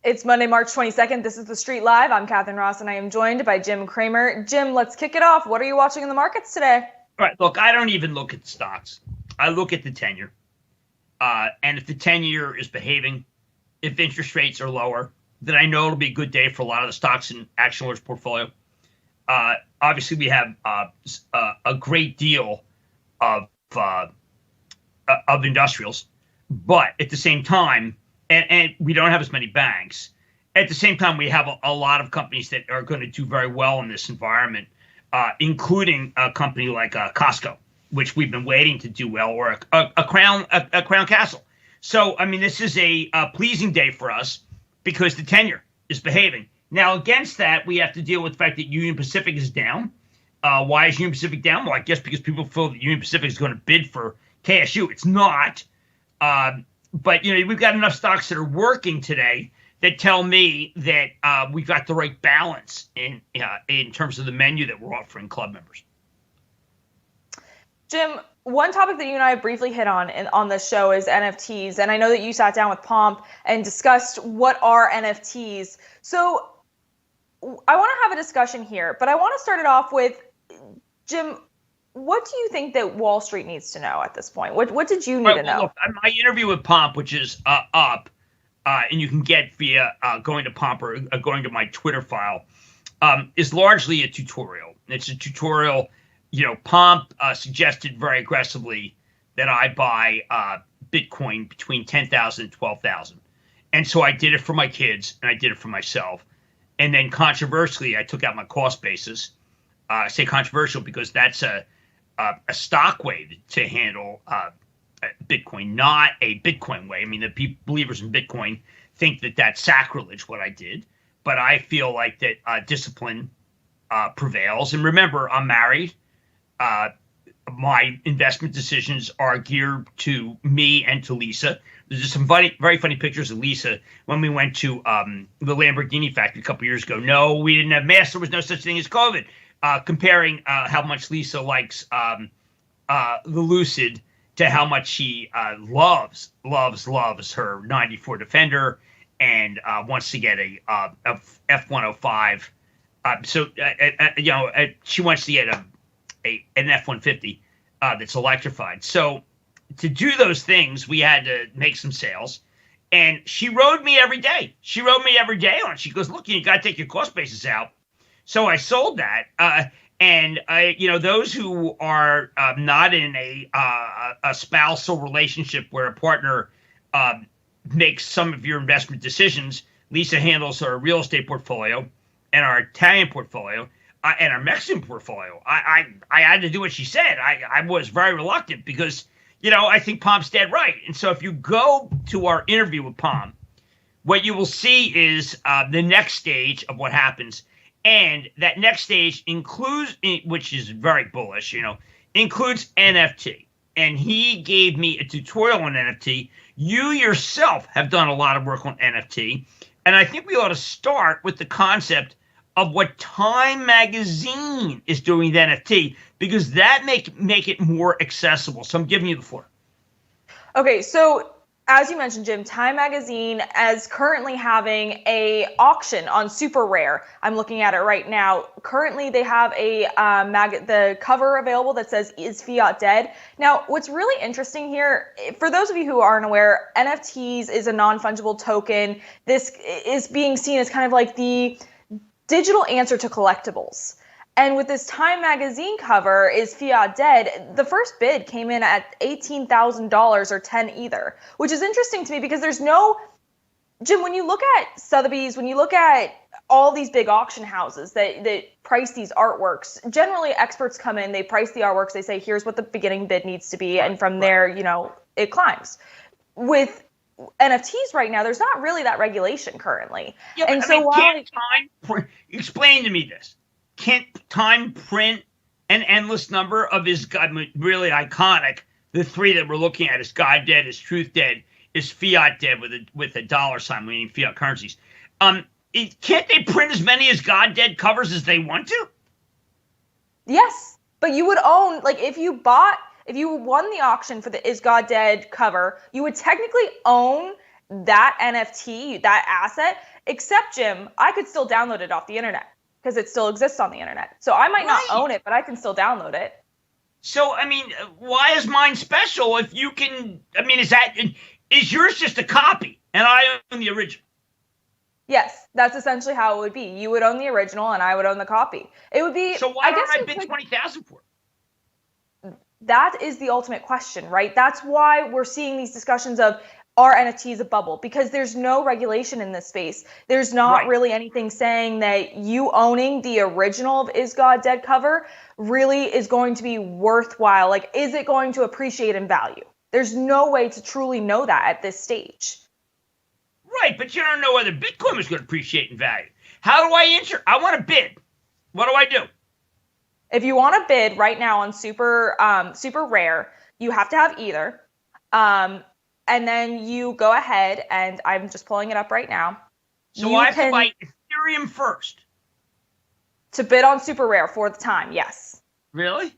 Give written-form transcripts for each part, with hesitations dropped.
It's Monday, March 22nd. This is The Street Live. I'm Katherine Ross, and I am joined by Jim Cramer. Jim, let's kick it off. What are you watching in the markets today? All right, look, I don't even look at stocks. I look at the 10-year. And if the 10-year is behaving, if interest rates are lower, then I know it'll be a good day for a lot of the stocks in Action Alert's portfolio. Obviously, we have a great deal of industrials, but at the same time, and we don't have as many banks. At the same time, we have a lot of companies that are going to do very well in this environment, including a company like Costco, which we've been waiting to do well, or a Crown Castle. So, I mean, this is a pleasing day for us because the 10-year is behaving. Now, against that, we have to deal with the fact that Union Pacific is down. Why is Union Pacific down? Well, I guess because people feel that Union Pacific is going to bid for KSU. It's not. But, you know, we've got enough stocks that are working today that tell me that we've got the right balance in terms of the menu that we're offering club members. Jim, one topic that you and I briefly hit on this show is NFTs. And I know that you sat down with Pomp and discussed what are NFTs. So I want to have a discussion here, but I want to start it off with, Jim, what do you think that Wall Street needs to know at this point? What did you need to know? Look, my interview with Pomp, which is up, and you can get via going to Pomp or going to my Twitter file, is largely a tutorial. It's a tutorial. You know, Pomp suggested very aggressively that I buy Bitcoin between 10,000 and 12,000. And so I did it for my kids and I did it for myself. And then controversially, I took out my cost basis. I say controversial because that's a stock way to handle Bitcoin, not a Bitcoin way. I mean, the believers in Bitcoin think that that's sacrilege, what I did. But I feel like that discipline prevails. And remember, I'm married. My investment decisions are geared to me and to Lisa. There's just some very funny pictures of Lisa when we went to the Lamborghini factory a couple years ago. No, we didn't have masks. There was no such thing as COVID. Comparing how much Lisa likes the Lucid to how much she loves her 94 Defender and wants to get a F-105. She wants to get an F-150 that's electrified. So to do those things, we had to make some sales. And she rode me every day. She rode me every day on. She goes, look, you got to take your cost basis out. So I sold that. And those who are not in a spousal relationship where a partner makes some of your investment decisions, Lisa handles our real estate portfolio and our Italian portfolio and our Mexican portfolio. I had to do what she said. I was very reluctant because, I think Pomp's dead right. And so if you go to our interview with Pomp, what you will see is the next stage of what happens. And that next stage includes, which is very bullish, includes NFT. And he gave me a tutorial on NFT. You yourself have done a lot of work on NFT. And I think we ought to start with the concept of what Time Magazine is doing with NFT, because that make it more accessible. So I'm giving you the floor. Okay, so as you mentioned, Jim, Time Magazine is currently having a auction on Super Rare. I'm looking at it right now. Currently, they have the cover available that says, "Is Fiat Dead?" Now, what's really interesting here, for those of you who aren't aware, NFTs is a non-fungible token. This is being seen as kind of like the digital answer to collectibles. And with this Time Magazine cover, "Is Fiat Dead?" the first bid came in at $18,000 or 10 either, which is interesting to me because there's no, Jim, when you look at Sotheby's, when you look at all these big auction houses that price these artworks, generally experts come in, they price the artworks, they say, here's what the beginning bid needs to be. And from there, it climbs. With NFTs right now, there's not really that regulation currently. Yeah, and so explain to me this. Can't Time print an endless number of his really iconic? The three that we're looking at is God Dead, is Truth Dead, is Fiat Dead with a dollar sign, meaning fiat currencies. Can't they print as many as God Dead covers as they want to? Yes, but you would own, like, if you won the auction for the "Is God Dead" cover, you would technically own that NFT, that asset, except Jim, I could still download it off the internet because it still exists on the internet. So I might not own it, but I can still download it. So, I mean, why is mine special if you can, I mean, is yours just a copy and I own the original? Yes, that's essentially how it would be. You would own the original and I would own the copy. It would be. So why don't I bid 20,000 for it? That is the ultimate question, right? That's why we're seeing these discussions of, are NFTs a bubble? Because there's no regulation in this space. There's not really anything saying that you owning the original of Is God Dead cover really is going to be worthwhile. Like, is it going to appreciate in value? There's no way to truly know that at this stage. Right, but you don't know whether Bitcoin is going to appreciate in value. How do I enter? I want to bid. What do I do? If you want to bid right now on super rare, you have to have either. And then you go ahead, and I'm just pulling it up right now. So I have to buy Ethereum first. To bid on super rare for the time, yes. Really?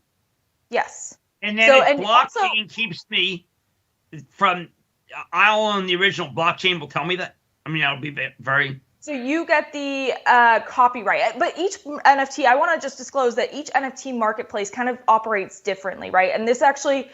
Yes. And then blockchain keeps me from, I'll own the original. Blockchain will tell me that. I mean, that'll be very... So you get the copyright, but each NFT, I want to just disclose that each NFT marketplace kind of operates differently, right? And this actually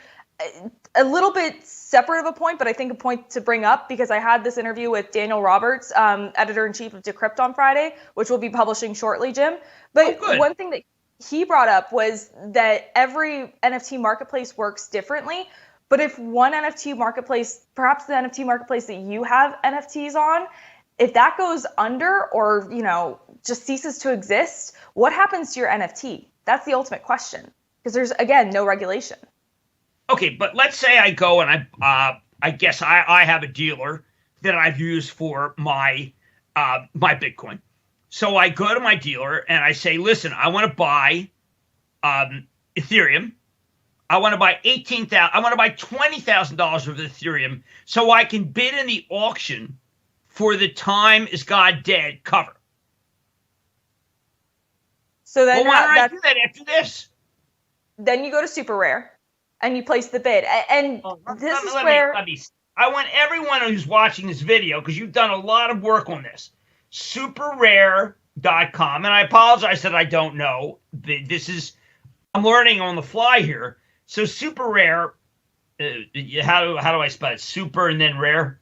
a little bit separate of a point, but I think a point to bring up, because I had this interview with Daniel Roberts, editor-in-chief of Decrypt on Friday, which we'll be publishing shortly, Jim. But one thing that he brought up was that every NFT marketplace works differently. But if one NFT marketplace, perhaps the NFT marketplace that you have NFTs on, if that goes under or, just ceases to exist, what happens to your NFT? That's the ultimate question, because there's, again, no regulation. Okay, but let's say I go and I guess I have a dealer that I've used for my my Bitcoin. So I go to my dealer and I say, listen, I want to buy Ethereum. I want to buy I want to buy $20,000 worth of Ethereum so I can bid in the auction for the Time Is God Dead cover. So then why don't I do that after this? Then you go to super rare and you place the bid. And this is where I want everyone who's watching this video, because you've done a lot of work on this, superrare.com. And I apologize that I don't know. I'm learning on the fly here. So super rare, how do I spell it? Super and then rare?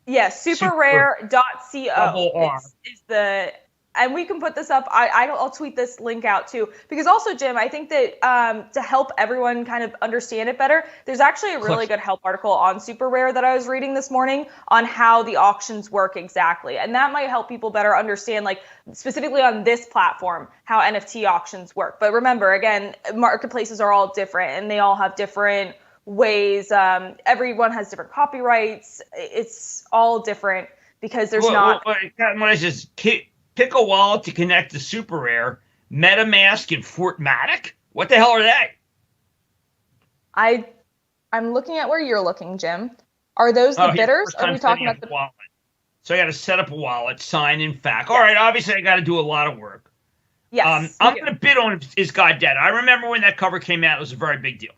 Yes, superrare.co is the, and we can put this up. I'll tweet this link out too, because also, Jim, I think that to help everyone kind of understand it better, there's actually a really good help article on super rare that I was reading this morning on how the auctions work exactly. And that might help people better understand, like specifically on this platform, how NFT auctions work. But remember, again, marketplaces are all different and they all have different ways. Everyone has different copyrights. It's all different because there's not. What is this? Pick a wallet to connect to super rare, MetaMask, and Fortmatic. What the hell are they? I'm looking at where you're looking, Jim. Are those the bidders? Are we talking about the wallet? So I got to set up a wallet, sign in fact. All right, obviously I got to do a lot of work. Yes. I'm going to bid on Is God Dead. I remember when that cover came out, it was a very big deal.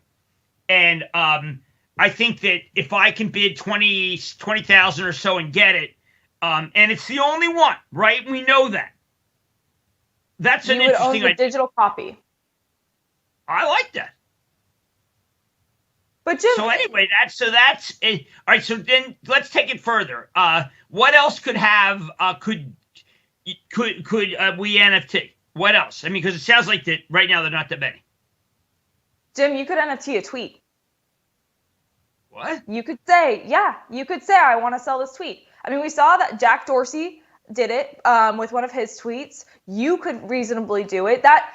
And I think that if I can bid 20,000 or so and get it, and it's the only one, right? We know that. That's an interesting idea. You would own the digital copy. I like that. But Jim, so anyway, that's it. All right. So then let's take it further. What else could we NFT? What else? I mean, because it sounds like that right now they're not that many. Jim, you could NFT a tweet. What? You could say, I want to sell this tweet. I mean, we saw that Jack Dorsey did it with one of his tweets. You could reasonably do it. That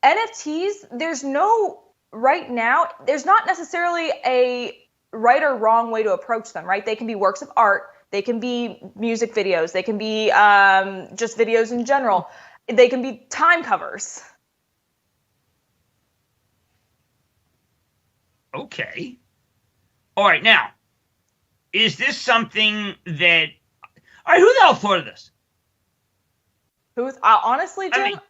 NFTs, there's not necessarily a right or wrong way to approach them, right? They can be works of art. They can be music videos. They can be just videos in general. They can be time covers. Okay. All right. Now, is this something that... All right, who the hell thought of this? Honestly, Jim,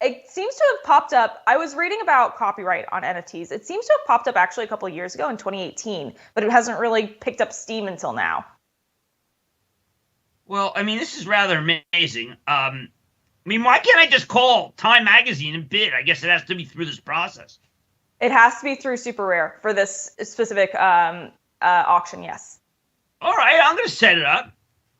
it seems to have popped up. I was reading about copyright on NFTs. It seems to have popped up actually a couple of years ago in 2018, but it hasn't really picked up steam until now. Well, I mean, this is rather amazing. I mean, why can't I just call Time Magazine and bid? I guess it has to be through this process. It has to be through Super Rare for this specific auction, yes. All right, I'm going to set it up.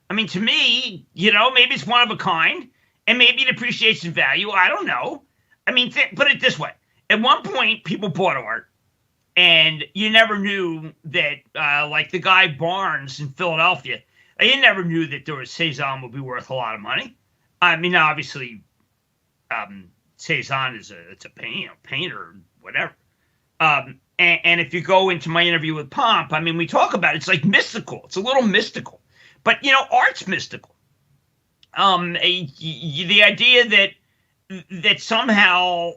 I mean, to me, maybe it's one of a kind, and maybe it appreciates in value. I don't know. I mean, put it this way. At one point, people bought art, and you never knew that, like the guy Barnes in Philadelphia, you never knew that there was Cezanne would be worth a lot of money. I mean, obviously, Cezanne it's a painter or whatever. And if you go into my interview with Pomp, I mean, we talk about it. It's like mystical. It's a little mystical. But, art's mystical. The idea that somehow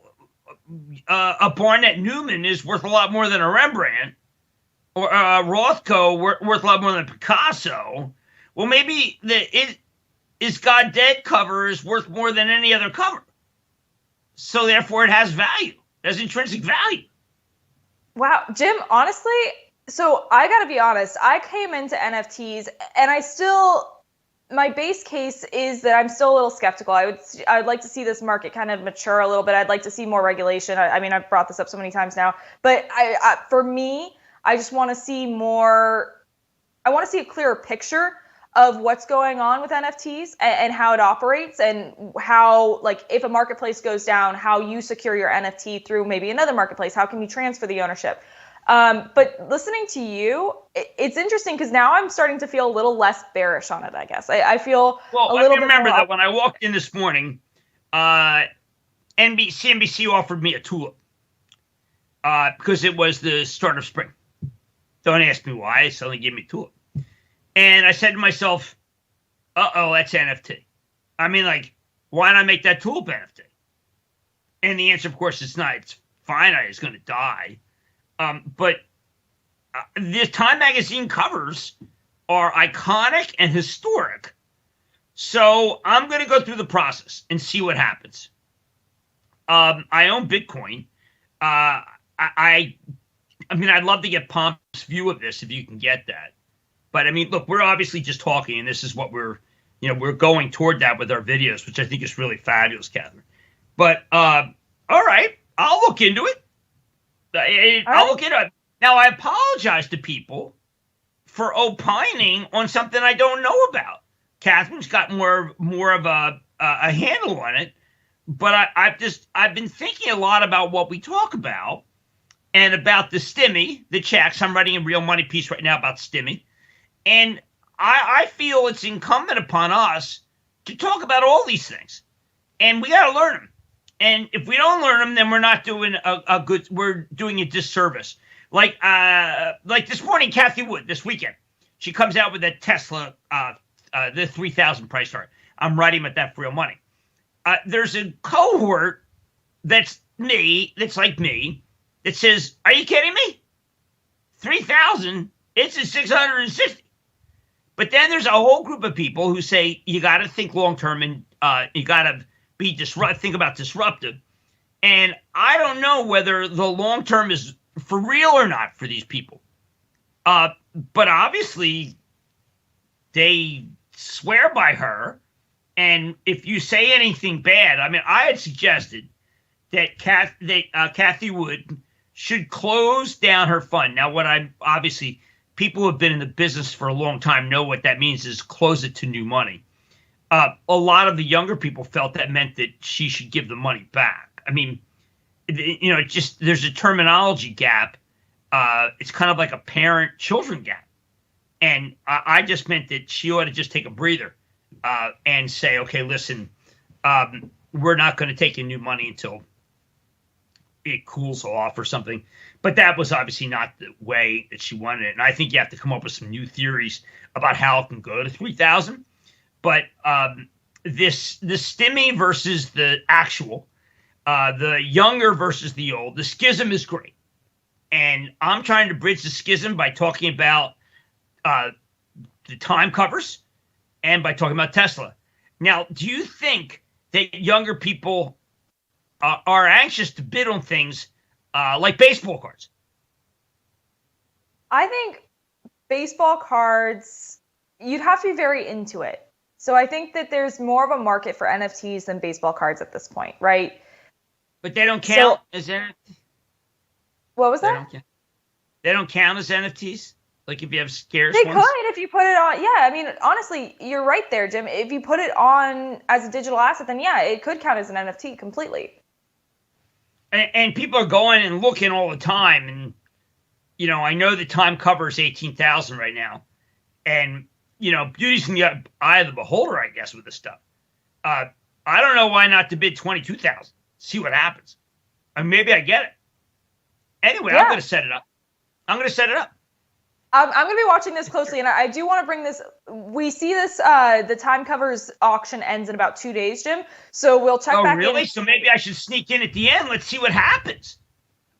a Barnett Newman is worth a lot more than a Rembrandt, or a Rothko worth a lot more than Picasso. Well, maybe Is God Dead cover is worth more than any other cover. So therefore it has value. It has intrinsic value. Wow, Jim, honestly, so I got to be honest, I came into NFTs and my base case is that I'm still a little skeptical. I would like to see this market kind of mature a little bit. I'd like to see more regulation. I mean, I've brought this up so many times now, but for me, I just want to see more. I want to see a clearer picture of what's going on with NFTs and how it operates, and how, like, if a marketplace goes down, how you secure your NFT through maybe another marketplace. How can you transfer the ownership? But listening to you, it's interesting because now I'm starting to feel a little less bearish on it, I guess. I feel a little bit remember more that when I walked in this morning, CNBC offered me a tulip because it was the start of spring. Don't ask me why. They suddenly gave me a tulip. And I said to myself, uh-oh, that's NFT. I mean, like, why not make that tulip NFT? And the answer, of course, is not. It's finite. It's going to die. But the Time Magazine covers are iconic and historic. So I'm going to go through the process and see what happens. I own Bitcoin. I mean, I'd love to get Pomp's view of this if you can get that. But I mean, look, we're obviously just talking, and this is what we're going toward that with our videos, which I think is really fabulous, Catherine. But all right, I'll look into it. I'll look into it. Now, I apologize to people for opining on something I don't know about. Catherine's got more of a handle on it, but I've been thinking a lot about what we talk about and about the stimmy, the checks. I'm writing a Real Money piece right now about stimmy. And I feel it's incumbent upon us to talk about all these things. And we got to learn them. And if we don't learn them, then we're not doing we're doing a disservice. Like this morning, Cathie Wood, this weekend, she comes out with a Tesla, the 3,000 price chart. I'm writing about that for Real Money. There's a cohort that's like me, that says, are you kidding me? 3,000, it's at 660. But then there's a whole group of people who say you got to think long term, and you got to think about disruptive. And I don't know whether the long term is for real or not for these people. But obviously they swear by her. And if you say anything bad, I mean, I had suggested that Cathie Wood should close down her fund. Now, people who have been in the business for a long time know what that means is close it to new money. A lot of the younger people felt that meant that she should give the money back. I mean, there's a terminology gap. It's kind of like a parent-children gap. And I just meant that she ought to just take a breather and say, okay, listen, we're not going to take in new money until it cools off or something. But that was obviously not the way that she wanted it. And I think you have to come up with some new theories about how it can go to 3,000. But the stimmy versus the actual, the younger versus the old, the schism is great. And I'm trying to bridge the schism by talking about the time covers and by talking about Tesla. Now, do you think that younger people are anxious to bid on things like baseball cards? I think baseball cards, you'd have to be very into it. So I think that there's more of a market for NFTs than baseball cards at this point, right? But they don't count as NFTs. What was They that? don't count. They don't count as NFTs. Like if you have scarce They ones. could if you put it on. Yeah, I mean, honestly, you're right there, Jim. If you put it on as a digital asset, then yeah, it could count as an NFT completely. And people are going and looking all the time, and I know the time cover is 18,000 right now, and beauty's in the eye of the beholder, I guess, with this stuff. I don't know why not to bid 22,000. See what happens. Maybe I get it. Anyway, yeah. I'm going to set it up. I'm going to be watching this closely, and I do want to bring this. We see this. The time covers auction ends in about 2 days, Jim. So we'll check back in. Oh, really? So maybe I should sneak in at the end. Let's see what happens.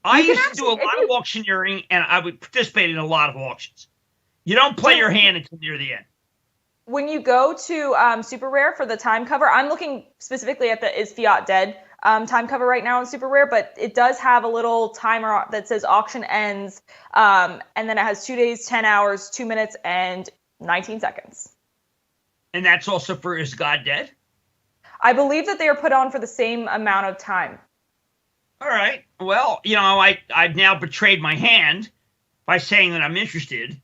I used to do a lot of auctioneering, and I would participate in a lot of auctions. You don't play your hand until near the end. When you go to Super Rare for the time cover, I'm looking specifically at the Is Fiat Dead time cover right now on Super Rare, but it does have a little timer that says auction ends, and then it has 2 days, 10 hours, 2 minutes, and 19 seconds. And that's also for Is God Dead? I believe that they are put on for the same amount of time. All right. Well, I've now betrayed my hand by saying that I'm interested,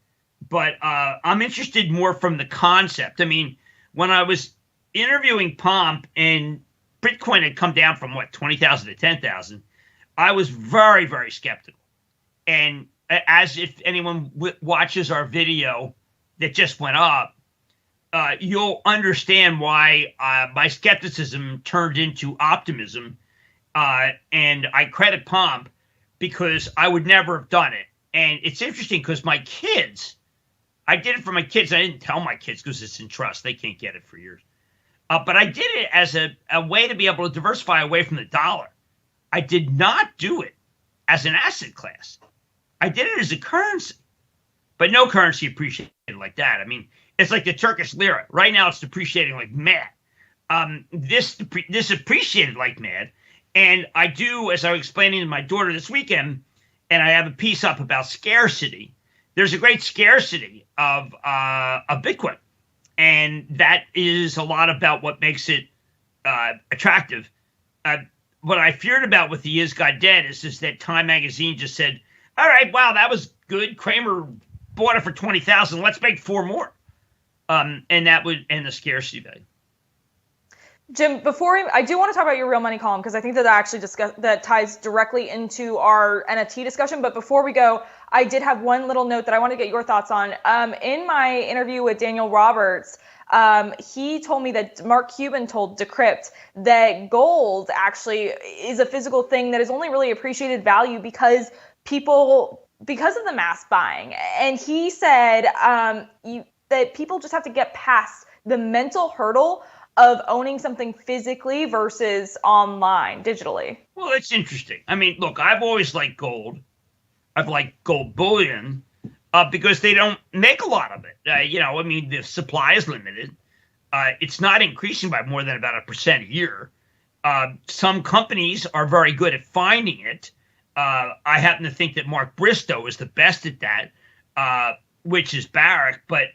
but I'm interested more from the concept. I mean, when I was interviewing Pomp and Bitcoin had come down from 20,000 to 10,000, I was very, very skeptical. And as if anyone watches our video that just went up, you'll understand why my skepticism turned into optimism. And I credit Pomp because I would never have done it. And it's interesting because my kids, I did it for my kids. I didn't tell my kids because it's in trust. They can't get it for years. But I did it as a way to be able to diversify away from the dollar. I did not do it as an asset class. I did it as a currency. But no currency appreciated like that. I mean, it's like the Turkish lira. Right now it's depreciating like mad. This appreciated like mad. And I do, as I was explaining to my daughter this weekend, and I have a piece up about scarcity. There's a great scarcity of Bitcoin. And that is a lot about what makes it attractive. What I feared about with the Is God Dead is that Time Magazine just said, all right, wow, that was good. Cramer bought it for 20,000. Let's make 4 more. And that would end the scarcity value. Jim, I do want to talk about your real money column because I think that actually that ties directly into our NFT discussion. But before we go, I did have one little note that I want to get your thoughts on. In my interview with Daniel Roberts, he told me that Mark Cuban told Decrypt that gold actually is a physical thing that is only really appreciated value because of the mass buying. And he said that people just have to get past the mental hurdle of owning something physically versus online, digitally. Well, it's interesting. I mean, look, I've always liked gold. I've liked gold bullion because they don't make a lot of it. I mean, the supply is limited. It's not increasing by more than about 1% a year. Some companies are very good at finding it. I happen to think that Mark Bristow is the best at that, which is Barrick. But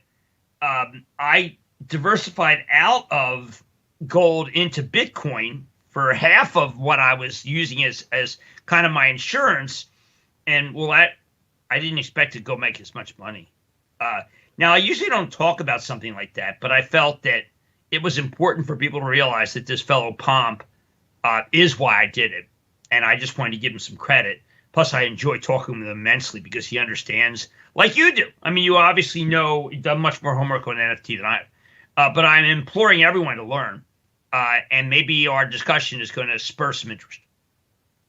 I diversified out of gold into Bitcoin for half of what I was using as kind of my insurance. And I didn't expect to go make as much money. Now, I usually don't talk about something like that, but I felt that it was important for people to realize that this fellow Pomp is why I did it. And I just wanted to give him some credit. Plus, I enjoy talking with him immensely because he understands, like you do. I mean, you obviously you've done much more homework on NFT than I have. But I'm imploring everyone to learn. And maybe our discussion is going to spur some interest.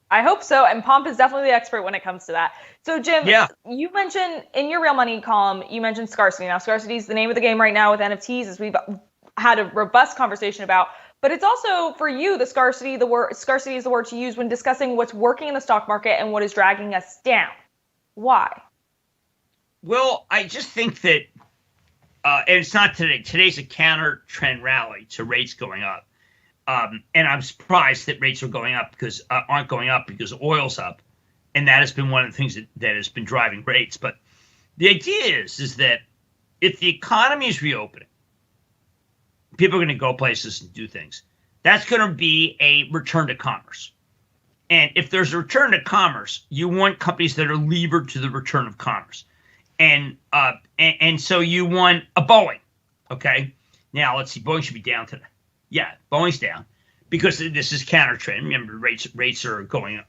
I hope so. And Pomp is definitely the expert when it comes to that. So, Jim, you mentioned in your real money column, you mentioned scarcity. Now, scarcity is the name of the game right now with NFTs, as we've had a robust conversation about. But it's also, for you, scarcity is the word to use when discussing what's working in the stock market and what is dragging us down. Why? Well, I just think that, and it's not today. Today's a counter trend rally to rates going up. And I'm surprised that rates aren't going up because oil's up. And that has been one of the things that has been driving rates. But the idea is that if the economy is reopening, People are going to go places and do things. That's going to be a return to commerce. And if there's a return to commerce, you want companies that are levered to the return of commerce. And so you want a Boeing. Okay. Now let's see. Boeing should be down today. Yeah, Boeing's down because this is counter trend. Remember, rates are going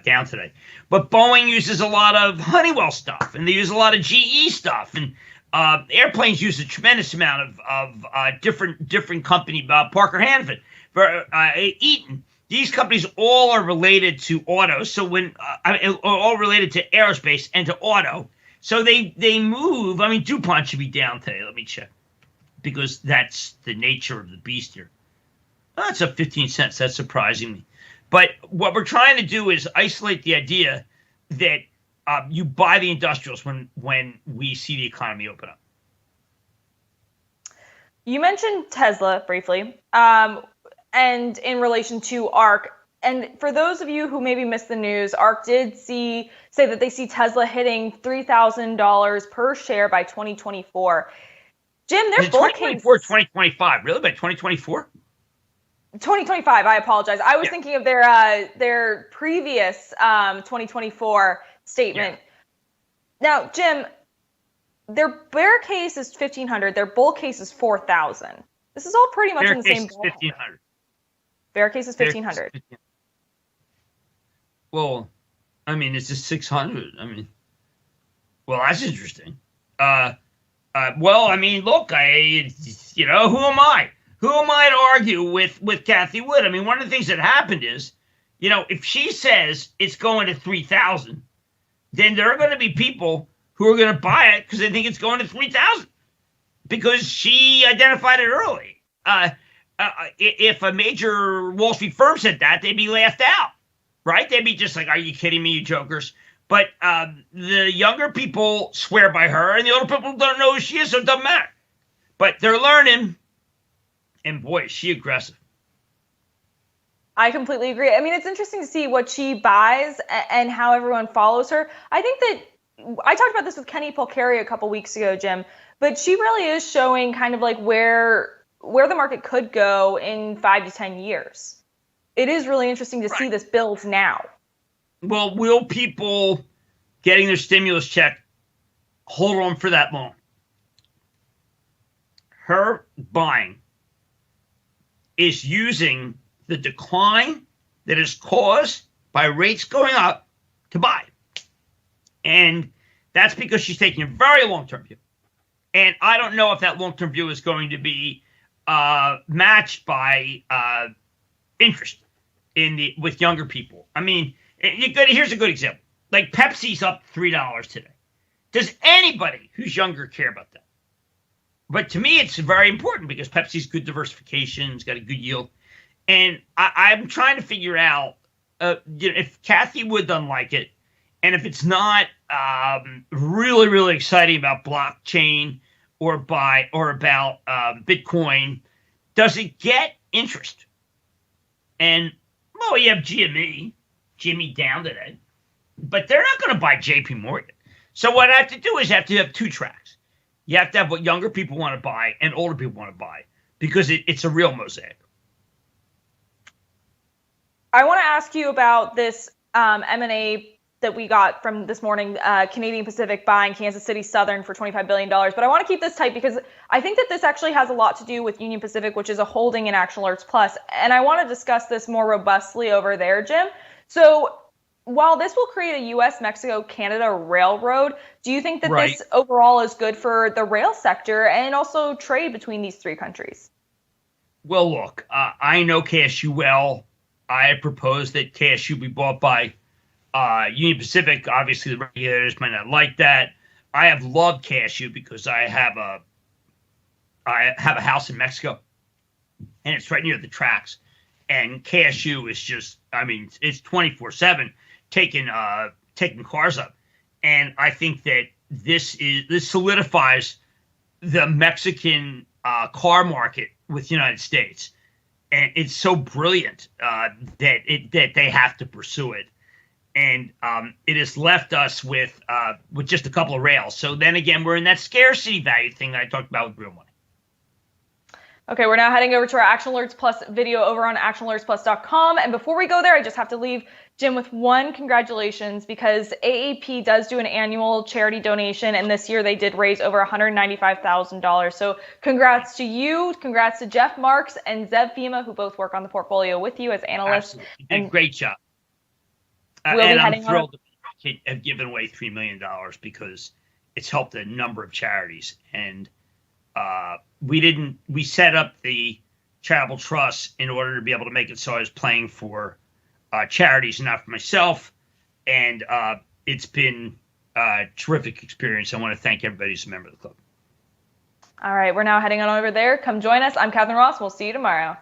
down today. But Boeing uses a lot of Honeywell stuff, and they use a lot of GE stuff, and airplanes use a tremendous amount of different company. Parker Hannifin, Eaton. These companies all are related to auto. So all related to aerospace and to auto. So they move. I mean, DuPont should be down today. Let me check, because that's the nature of the beast here. Oh, it's up 15 cents. That's surprising me. But what we're trying to do is isolate the idea that you buy the industrials when we see the economy open up. You mentioned Tesla briefly, and in relation to ARK. And for those of you who maybe missed the news, ARK did say that they see Tesla hitting $3,000 per share by 2024. Jim, their bull case. 2025, really? By 2024? 2025. I apologize. I was thinking of their previous 2024 statement. Yeah. Now, Jim, their bear case is 1,500. Their bull case is 4,000. This is all pretty much in the same ballpark. 1,500. Bear case is 1,500. Well, I mean, it's just 600. I mean, well, that's interesting. Well, I mean, look, who am I? Who am I to argue with Cathie Wood? I mean, one of the things that happened is, if she says it's going to 3,000, then there are going to be people who are going to buy it because they think it's going to 3,000 because she identified it early. If a major Wall Street firm said that, they'd be laughed out, right? They'd be just like, "Are you kidding me, you jokers?" But the younger people swear by her, and the older people don't know who she is, so it doesn't matter. But they're learning, and boy, is she aggressive. I completely agree. I mean, it's interesting to see what she buys and how everyone follows her. I think that I talked about this with Kenny Polcari a couple weeks ago, Jim, but she really is showing kind of like where the market could go in 5 to 10 years. It is really interesting to see this build now. Well, will people getting their stimulus check hold on for that long? Her buying is using the decline that is caused by rates going up to buy. And that's because she's taking a very long-term view. And I don't know if that long-term view is going to be matched by interest with younger people. I mean, here's a good example. Like Pepsi's up $3 today. Does anybody who's younger care about that? But to me, it's very important because Pepsi's good diversification, it's got a good yield. And I'm trying to figure out if Cathie Wood doesn't like it, and if it's not really, really exciting about blockchain or about Bitcoin, does it get interest? And, well, you have Jimmy down today, but they're not going to buy JP Morgan. So what I have to do is have to have two tracks. You have to have what younger people want to buy and older people want to buy because it's a real mosaic. I want to ask you about this M&A that we got from this morning, Canadian Pacific buying Kansas City Southern for $25 billion. But I want to keep this tight because I think that this actually has a lot to do with Union Pacific, which is a holding in Action Alerts Plus. And I want to discuss this more robustly over there, Jim. So while this will create a U.S., Mexico, Canada railroad, do you think that this overall is good for the rail sector and also trade between these three countries? Well, look, I know KSU well. I proposed that KSU be bought by Union Pacific. Obviously, the regulators might not like that. I have loved KSU because I have a house in Mexico, and it's right near the tracks. And KSU is just, I mean, it's 24/7 taking cars up. And I think that this solidifies the Mexican car market with the United States. And it's so brilliant that they have to pursue it. And it has left us with just a couple of rails. So then again, we're in that scarcity value thing that I talked about with real money. Okay, we're now heading over to our Action Alerts Plus video over on actionalertsplus.com. And before we go there, I just have to leave Jim with one congratulations, because AAP does do an annual charity donation, and this year they did raise over $195,000. So congrats to you, congrats to Jeff Marks and Zev Fema, who both work on the portfolio with you as analysts. Absolutely. You did a great job. We'll and be I'm thrilled to have given away $3 million because it's helped a number of charities. And we set up the charitable trust in order to be able to make it so I was playing for charities and not for myself. And it's been a terrific experience. I want to thank everybody who's a member of the club. All right, we're now heading on over there. Come join us. I'm Katherine Ross. We'll see you tomorrow.